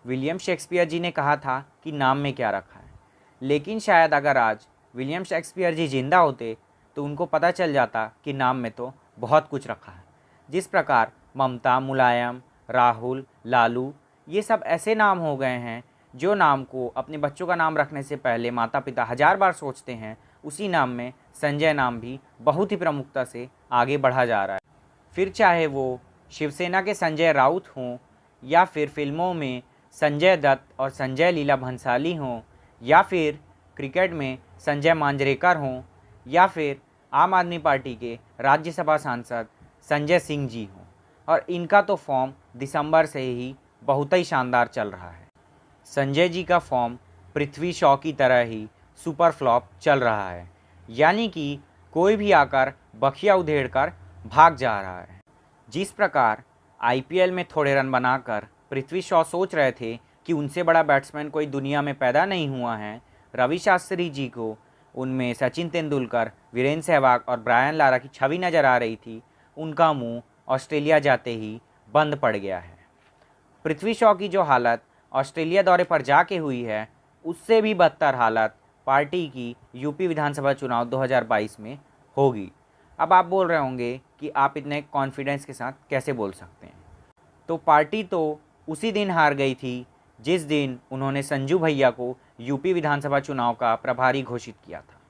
William Shakespeare जी ने कहा था कि नाम में क्या रखा है, लेकिन शायद अगर आज विलियम शेक्सपियर जी जिंदा होते तो उनको पता चल जाता कि नाम में तो बहुत कुछ रखा है। जिस प्रकार ममता, मुलायम, राहुल, लालू, ये सब ऐसे नाम हो गए हैं जो नाम को अपने बच्चों का नाम रखने से पहले माता पिता हजार बार सोचते हैं, उसी नाम में संजय नाम भी बहुत ही प्रमुखता से आगे बढ़ा जा रहा है। फिर चाहे वो शिवसेना के संजय राउत हों, या फिर फिल्मों में संजय दत्त और संजय लीला भंसाली हों, या फिर क्रिकेट में संजय मांजरेकर हों, या फिर आम आदमी पार्टी के राज्यसभा सांसद संजय सिंह जी हों। और इनका तो फॉर्म दिसंबर से ही बहुत ही शानदार चल रहा है। संजय जी का फॉर्म पृथ्वी शॉ की तरह ही सुपर फ्लॉप चल रहा है, यानी कि कोई भी आकर बखिया उधेड़ कर भाग जा रहा है। जिस प्रकार आईपीएल में थोड़े रन बनाकर पृथ्वी शॉ सोच रहे थे कि उनसे बड़ा बैट्समैन कोई दुनिया में पैदा नहीं हुआ है, रवि शास्त्री जी को उनमें सचिन तेंदुलकर, वीरेंद्र सहवाग और ब्रायन लारा की छवि नज़र आ रही थी, उनका मुंह ऑस्ट्रेलिया जाते ही बंद पड़ गया है। पृथ्वी शॉ की जो हालत ऑस्ट्रेलिया दौरे पर जाके हुई है, उससे भी बदतर हालत पार्टी की यूपी विधानसभा चुनाव 2022 में होगी। अब आप बोल रहे होंगे कि आप इतने कॉन्फिडेंस के साथ कैसे बोल सकते हैं। तो पार्टी तो उसी दिन हार गई थी जिस दिन उन्होंने संजू भैया को यूपी विधानसभा चुनाव का प्रभारी घोषित किया था,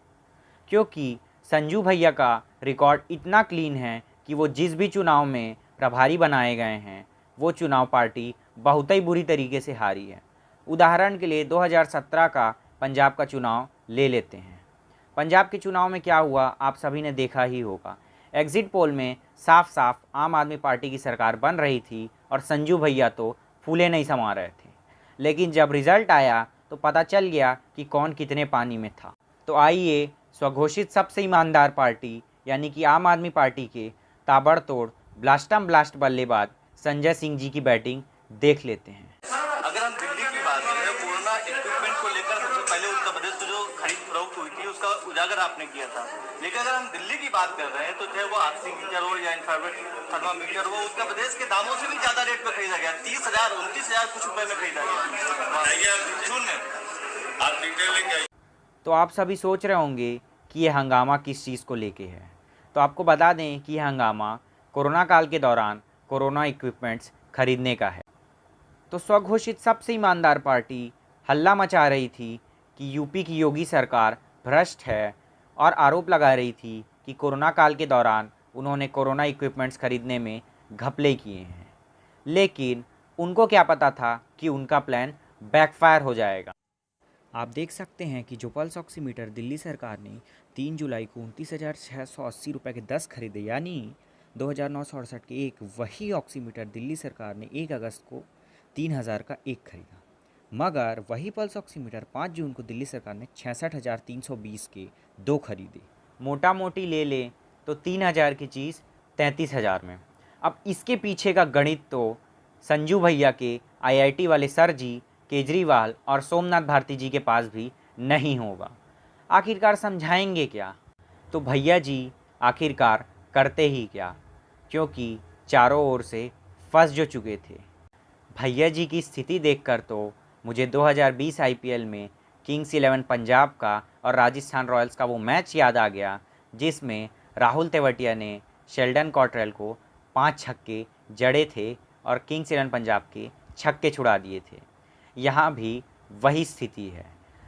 क्योंकि संजू भैया का रिकॉर्ड इतना क्लीन है कि वो जिस भी चुनाव में प्रभारी बनाए गए हैं, वो चुनाव पार्टी बहुत ही बुरी तरीके से हारी है। उदाहरण के लिए 2017 का पंजाब का चुनाव ले लेते हैं। पंजाब के चुनाव में क्या हुआ आप सभी ने देखा ही होगा। एग्जिट पोल में साफ साफ आम आदमी पार्टी की सरकार बन रही थी और संजू भैया तो फूले नहीं समा रहे थे। लेकिन जब रिजल्ट आया तो पता चल गया कि कौन कितने पानी में था। तो आइए स्वघोषित सबसे ईमानदार पार्टी यानी कि आम आदमी पार्टी के ताबड़तोड़ ब्लास्टम ब्लास्ट बल्लेबाज संजय सिंह जी की बैटिंग देख लेते हैं। अगर हम दिल्ली की बात करें, कोरोना इक्विपमेंट को लेकर सबसे पहले उत्तर प्रदेश से जो खरीद फरोख्त हुई थी उसका उजागर आपने किया था। लेकिन अगर हम दिल्ली की बात कर रहे हैं तो चाहे वो ऑक्सीमीटर हो या इंफ्रारेड थर्मामीटर हो, उत्तर प्रदेश के दामों से भी ज्यादा रेट पर खरीदा गया। 30,000 29,000 कुछ रुपए में खरीदा गया। आप डिटेल लेंगे। तो आप सभी सोच रहे होंगे कि ये हंगामा किस चीज़ को लेके है। तो आपको बता दें कि यह हंगामा कोरोना काल के दौरान कोरोना इक्विपमेंट्स खरीदने का है। तो स्वघोषित सबसे ईमानदार पार्टी हल्ला मचा रही थी कि यूपी की योगी सरकार भ्रष्ट है और आरोप लगा रही थी कि कोरोना काल के दौरान उन्होंने कोरोना इक्विपमेंट्स खरीदने में घपले किए हैं। लेकिन उनको क्या पता था कि उनका प्लान बैकफायर हो जाएगा। आप देख सकते हैं कि जो पल्स ऑक्सीमीटर दिल्ली सरकार ने 3 जुलाई को 29,680 रुपये के 10 खरीदे, यानी 2,968 के एक, वही ऑक्सीमीटर दिल्ली सरकार ने 1 अगस्त को 3,000 का एक खरीदा। मगर वही पल्स ऑक्सीमीटर 5 जून को दिल्ली सरकार ने 66,320 के 2 खरीदे। मोटा मोटी ले लें तो 3,000 की चीज़ 33,000 में। अब इसके पीछे का गणित तो संजू भैया के आईआईटी वाले सर जी, केजरीवाल और सोमनाथ भारती जी के पास भी नहीं होगा। आखिरकार समझाएंगे क्या? तो भैया जी आखिरकार करते ही क्या, क्योंकि चारों ओर से फंस जो चुके थे। भैया जी की स्थिति देखकर तो मुझे 2020 आईपीएल में किंग्स 11 पंजाब का और राजस्थान रॉयल्स का वो मैच याद आ गया जिसमें राहुल तेवतिया ने शेल्डन कॉटरेल को 5 छक्के जड़े थे और किंग्स 11 पंजाब के छक्के छुड़ा दिए थे। यहाँ भी वही स्थिति है।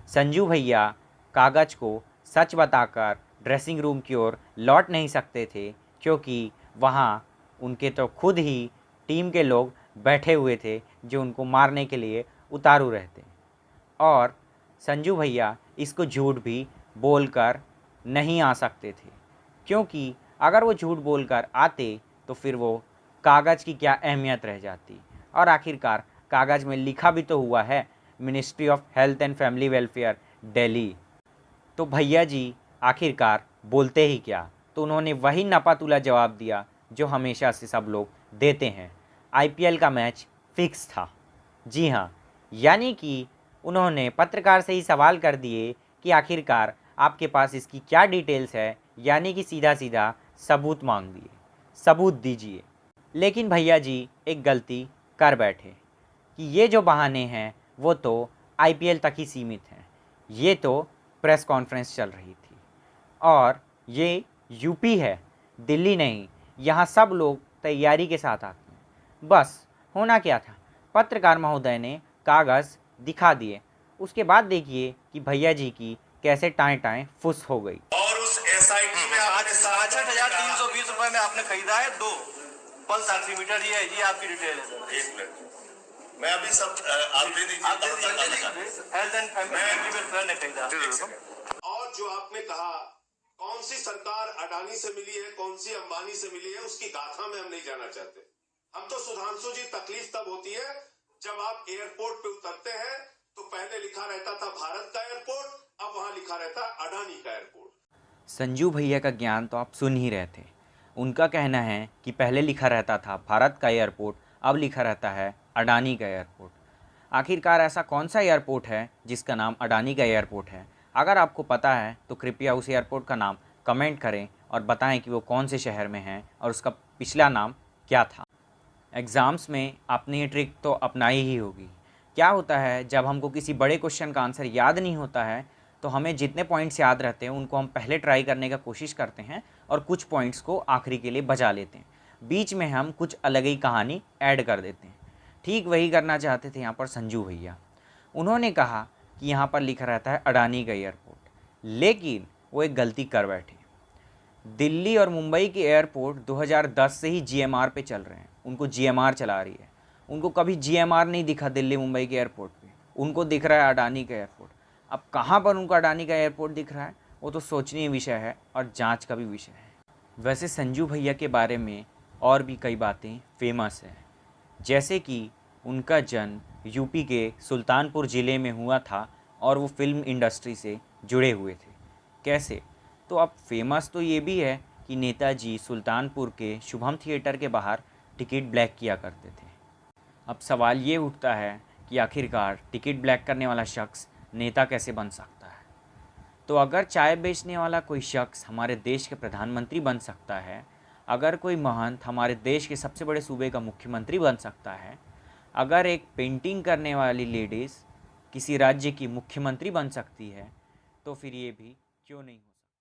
संजू भैया कागज को सच बताकर ड्रेसिंग रूम की ओर लौट नहीं सकते थे, क्योंकि वहाँ उनके तो खुद ही टीम के लोग बैठे हुए थे जो उनको मारने के लिए उतारू रहते। और संजू भैया इसको झूठ भी बोलकर नहीं आ सकते थे, क्योंकि अगर वो झूठ बोलकर आते तो फिर वो कागज़ की क्या अहमियत रह जाती। और आखिरकार कागज़ में लिखा भी तो हुआ है ministry of health and family welfare Delhi. तो भैया जी आखिरकार बोलते ही क्या? तो उन्होंने वही नपातुला जवाब दिया जो हमेशा से सब लोग देते हैं। आईपीएल का मैच फिक्स था। जी हाँ, यानी कि उन्होंने पत्रकार से ही सवाल कर दिए कि आखिरकार आपके पास इसकी क्या डिटेल्स है, यानी कि सीधा सीधा सबूत मांग दिए, सबूत दीजिए। लेकिन भैया जी एक गलती कर बैठे। कि ये जो बहाने हैं वो तो आईपीएल तक ही सीमित हैं, ये तो प्रेस कॉन्फ्रेंस चल रही थी और ये यूपी है, दिल्ली नहीं, यहाँ सब लोग तैयारी के साथ आते हैं। बस होना क्या था, पत्रकार महोदय ने कागज़ दिखा दिए, उसके बाद देखिए कि भैया जी की कैसे टाएं टाएं फुस हो गई। और उस एसआईटी में आपने 66,320 रुपए में आपने खरीदा है 2 पल्स ऑक्सीमीटर। ये है जी आपकी डिटेल है सर। एक मिनट, मैं अभी सब आप दे दीजिए। हेल्थ एंड फैमिली वेलफेयर ने खरीदा। और जो आपने कहा कौन सी सरकार अडानी से मिली है, कौन सी अंबानी से मिली है, उसकी गाथा में हम नहीं जाना चाहते। हम तो सुधांशु जी, तकलीफ तब होती है जब आप एयरपोर्ट पे उतरते हैं तो पहले लिखा रहता था भारत का एयरपोर्ट, अब वहां लिखा रहता अडानी का एयरपोर्ट। संजू भैया का ज्ञान तो आप सुन ही रहे थे। उनका कहना है कि पहले लिखा रहता था भारत का एयरपोर्ट, अब लिखा रहता है अडानी का एयरपोर्ट। आखिरकार ऐसा कौन सा एयरपोर्ट है जिसका नाम अडानी का एयरपोर्ट है? अगर आपको पता है तो कृपया उस एयरपोर्ट का नाम कमेंट करें और बताएं कि वो कौन से शहर में है और उसका पिछला नाम क्या था। एग्ज़ाम्स में आपने ये ट्रिक तो अपनाई ही होगी। क्या होता है, जब हमको किसी बड़े क्वेश्चन का आंसर याद नहीं होता है तो हमें जितने पॉइंट्स याद रहते हैं उनको हम पहले ट्राई करने का कोशिश करते हैं और कुछ पॉइंट्स को आखिरी के लिए बचा लेते हैं। बीच में हम कुछ अलग ही कहानी ऐड कर देते हैं। ठीक वही करना चाहते थे यहाँ पर संजू भैया। उन्होंने कहा कि यहाँ पर लिखा रहता है अडानी का एयरपोर्ट, लेकिन वो एक गलती कर बैठे। दिल्ली और मुंबई के एयरपोर्ट 2010 से ही जीएमआर पे चल रहे हैं, उनको जीएमआर चला रही है। उनको कभी जीएमआर नहीं दिखा दिल्ली मुंबई के एयरपोर्ट पे, उनको दिख रहा है अडानी का एयरपोर्ट। अब कहाँ पर उनको अडानी का एयरपोर्ट दिख रहा है वो तो सोचनीय विषय है और जांच का भी विषय है। वैसे संजू भैया के बारे में और भी कई बातें फेमस हैं, जैसे कि उनका जन्म यूपी के सुल्तानपुर ज़िले में हुआ था और वो फिल्म इंडस्ट्री से जुड़े हुए थे। कैसे? तो अब फेमस तो ये भी है कि नेताजी सुल्तानपुर के शुभम थिएटर के बाहर टिकट ब्लैक किया करते थे। अब सवाल ये उठता है कि आखिरकार टिकट ब्लैक करने वाला शख्स नेता कैसे बन सकता है? तो अगर चाय बेचने वाला कोई शख्स हमारे देश के प्रधानमंत्री बन सकता है, अगर कोई महंत हमारे देश के सबसे बड़े सूबे का मुख्यमंत्री बन सकता है, अगर एक पेंटिंग करने वाली लेडीज़ किसी राज्य की मुख्यमंत्री बन सकती है, तो फिर ये भी क्यों नहीं हो सकता।